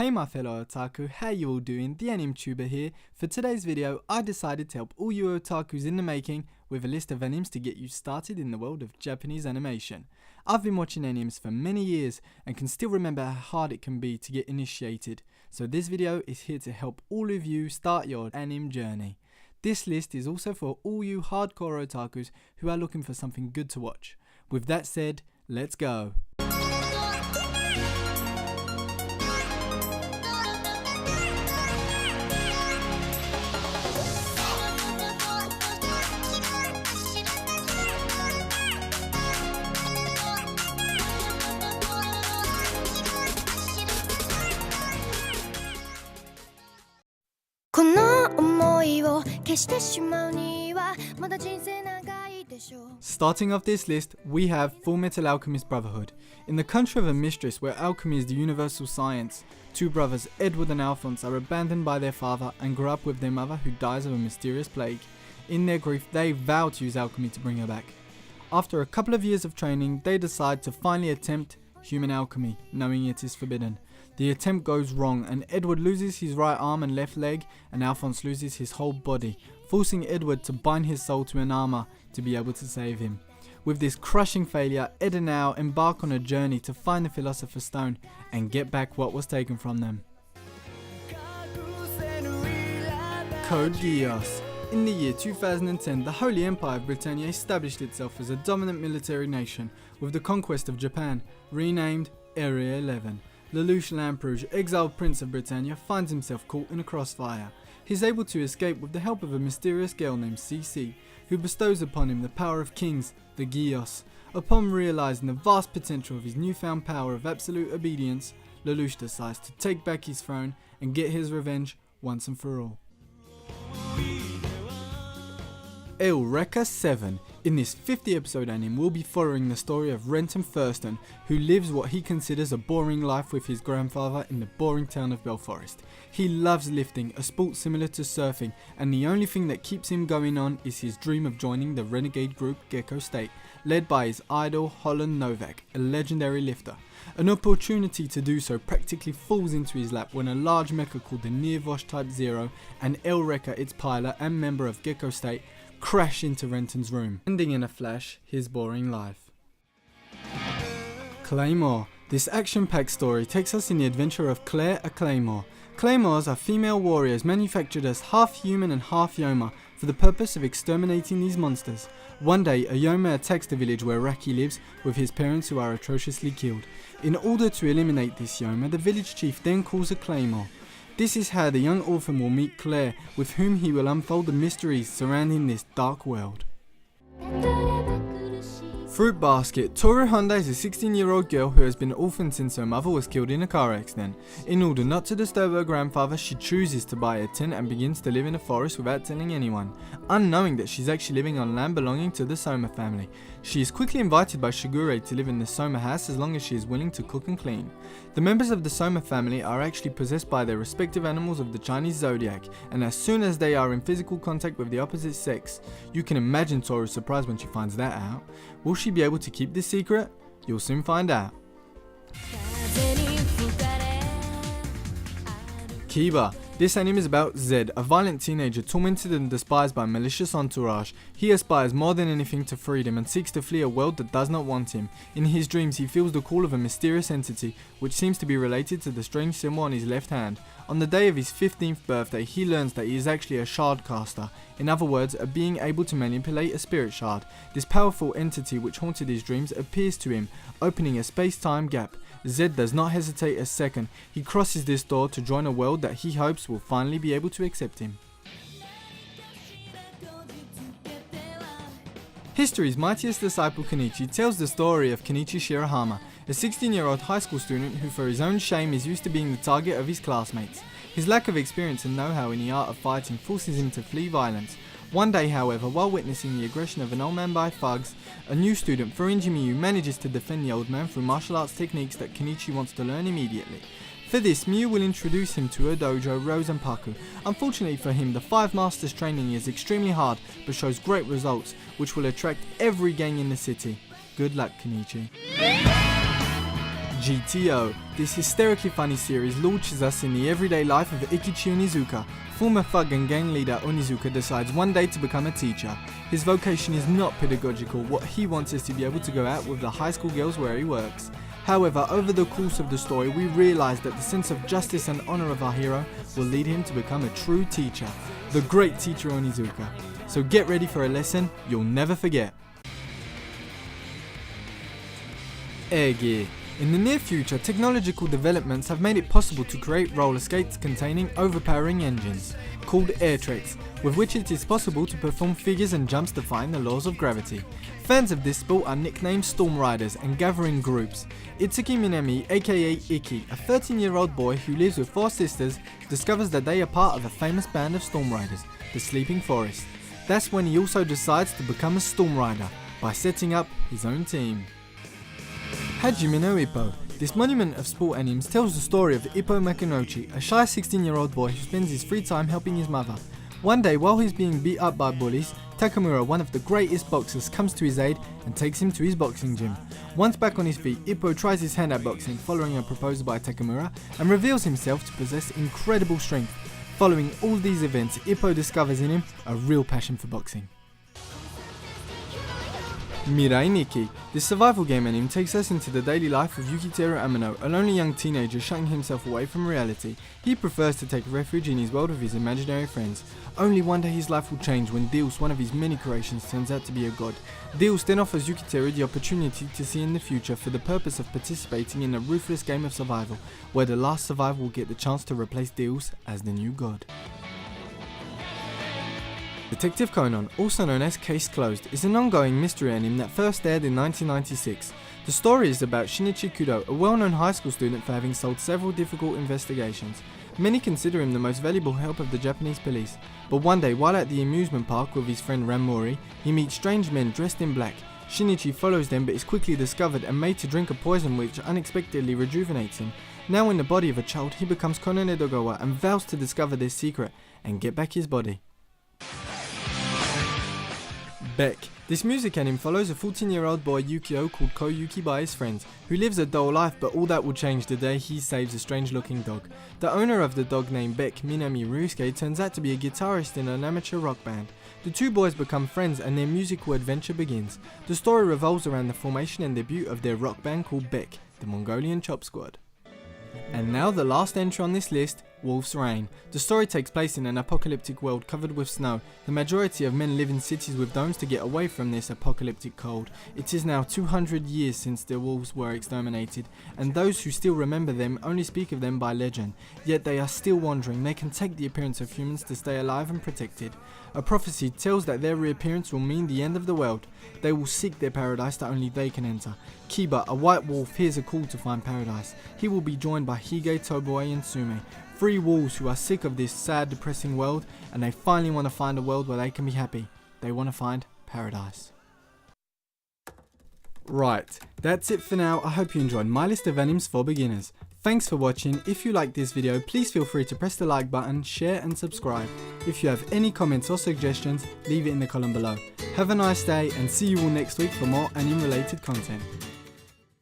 Hey my fellow otaku, how you all doing? The Animetuber here. For today's video, I decided to help all you otakus in the making with a list of animes to get you started in the world of Japanese animation. I've been watching animes for many years and can still remember how hard it can be to get initiated. So this video is here to help all of you start your anime journey. This list is also for all you hardcore otakus who are looking for something good to watch. With that said, let's go. Starting off this list, we have Full Metal Alchemist Brotherhood. In the country of a mistress where alchemy is the universal science, two brothers, Edward and Alphonse, are abandoned by their father and grow up with their mother who dies of a mysterious plague. In their grief, they vow to use alchemy to bring her back. After a couple of years of training, they decide to finally attempt human alchemy, knowing it is forbidden. The attempt goes wrong and Edward loses his right arm and left leg, and Alphonse loses his whole body, forcing Edward to bind his soul to an armor to be able to save him. With this crushing failure, Ed and Al embark on a journey to find the Philosopher's Stone and get back what was taken from them. Code Geass. In the year 2010, the Holy Empire of Britannia established itself as a dominant military nation with the conquest of Japan, renamed Area 11. Lelouch Lamperouge, exiled Prince of Britannia, finds himself caught in a crossfire. He's able to escape with the help of a mysterious girl named Cece, who bestows upon him the power of kings, the Geass. Upon realizing the vast potential of his newfound power of absolute obedience, Lelouch decides to take back his throne and get his revenge once and for all. Eureka 7. In this 50 episode anime, we'll be following the story of Renton Thurston, who lives what he considers a boring life with his grandfather in the boring town of Belforest. He loves lifting, a sport similar to surfing, and the only thing that keeps him going on is his dream of joining the renegade group Gecko State, led by his idol Holland Novak, a legendary lifter. An opportunity to do so practically falls into his lap when a large mecha called the Nirvosh Type 0 and Eureka, its pilot and member of Gecko State, crash into Renton's room, ending in a flash his boring life. Claymore. This action-packed story takes us in the adventure of Claire a Claymore. Claymores are female warriors manufactured as half human and half Yoma for the purpose of exterminating these monsters. One day, a Yoma attacks the village where Raki lives with his parents who are atrociously killed. In order to eliminate this Yoma, the village chief then calls a Claymore. This is how the young orphan will meet Claire, with whom he will unfold the mysteries surrounding this dark world. Fruit Basket. Toru Honda is a 16-year-old girl who has been orphaned since her mother was killed in a car accident. In order not to disturb her grandfather, she chooses to buy a tent and begins to live in a forest without telling anyone, unknowing that she's actually living on land belonging to the Soma family. She is quickly invited by Shigure to live in the Soma house as long as she is willing to cook and clean. The members of the Soma family are actually possessed by their respective animals of the Chinese zodiac, and as soon as they are in physical contact with the opposite sex, you can imagine Toru's surprise when she finds that out. Will she be able to keep this secret? You'll soon find out. Kiba. This anime is about Zed, a violent teenager tormented and despised by a malicious entourage. He aspires more than anything to freedom and seeks to flee a world that does not want him. In his dreams, he feels the call of a mysterious entity, which seems to be related to the strange symbol on his left hand. On the day of his 15th birthday, he learns that he is actually a shard caster. In other words, a being able to manipulate a spirit shard. This powerful entity which haunted his dreams appears to him, opening a space-time gap. Zed does not hesitate a second. He crosses this door to join a world that he hopes will finally be able to accept him. History's mightiest disciple Kenichi tells the story of Kenichi Shirahama, a 16-year-old high school student who for his own shame is used to being the target of his classmates. His lack of experience and know-how in the art of fighting forces him to flee violence. One day, however, while witnessing the aggression of an old man by thugs, a new student, Furinji Miyu, manages to defend the old man through martial arts techniques that Kenichi wants to learn immediately. For this, Miyu will introduce him to her dojo, Rosenpaku. Unfortunately for him, the 5 Masters training is extremely hard, but shows great results, which will attract every gang in the city. Good luck, Kenichi. GTO. This hysterically funny series launches us in the everyday life of Ikichi Onizuka. Former thug and gang leader Onizuka decides one day to become a teacher. His vocation is not pedagogical, what he wants is to be able to go out with the high school girls where he works. However, over the course of the story, we realise that the sense of justice and honour of our hero will lead him to become a true teacher, the great teacher Onizuka. So get ready for a lesson you'll never forget. Air gear. In the near future, technological developments have made it possible to create roller skates containing overpowering engines, called air treks, with which it is possible to perform figures and jumps defying the laws of gravity. Fans of this sport are nicknamed Storm Riders and gather in groups. Itsuki Minami, aka Iki, a 13-year-old boy who lives with 4 sisters, discovers that they are part of a famous band of Storm Riders, the Sleeping Forest. That's when he also decides to become a Storm Rider, by setting up his own team. Hajime no Ippo. This monument of sport animes tells the story of Ippo Makunochi, a shy 16-year-old boy who spends his free time helping his mother. One day, while he's being beat up by bullies, Takamura, one of the greatest boxers, comes to his aid and takes him to his boxing gym. Once back on his feet, Ippo tries his hand at boxing following a proposal by Takamura and reveals himself to possess incredible strength. Following all these events, Ippo discovers in him a real passion for boxing. Mirai Nikki. This survival game anime takes us into the daily life of Yukiteru Amano, a lonely young teenager shutting himself away from reality. He prefers to take refuge in his world with his imaginary friends. Only one day his life will change when Deus, one of his many creations, turns out to be a god. Deus then offers Yukiteru the opportunity to see in the future for the purpose of participating in a ruthless game of survival, where the last survivor will get the chance to replace Deus as the new god. Detective Conan, also known as Case Closed, is an ongoing mystery anime that first aired in 1996. The story is about Shinichi Kudo, a well-known high school student for having solved several difficult investigations. Many consider him the most valuable help of the Japanese police. But one day, while at the amusement park with his friend Ramori, he meets strange men dressed in black. Shinichi follows them but is quickly discovered and made to drink a poison which unexpectedly rejuvenates him. Now in the body of a child, he becomes Konan Edogawa and vows to discover their secret and get back his body. Beck. This music anime follows a 14-year-old boy Yukio called Koyuki by his friends, who lives a dull life, but all that will change the day he saves a strange-looking dog. The owner of the dog, named Beck, Minami Ryusuke, turns out to be a guitarist in an amateur rock band. The two boys become friends and their musical adventure begins. The story revolves around the formation and debut of their rock band called Beck, the Mongolian Chop Squad. And now the last entry on this list, Wolf's Rain. The story takes place in an apocalyptic world covered with snow. The majority of men live in cities with domes to get away from this apocalyptic cold. It is now 200 years since the wolves were exterminated, and those who still remember them only speak of them by legend. Yet they are still wandering. They can take the appearance of humans to stay alive and protected. A prophecy tells that their reappearance will mean the end of the world. They will seek their paradise that only they can enter. Kiba, a white wolf, hears a call to find paradise. He will be joined by Hige, Toboe and Sume, 3 wolves who are sick of this sad, depressing world, and they finally want to find a world where they can be happy. They want to find paradise. Right, that's it for now. I hope you enjoyed my list of animes for beginners. Thanks for watching. If you liked this video, please feel free to press the like button, share and subscribe. If you have any comments or suggestions, leave it in the column below. Have a nice day and see you all next week for more anime related content.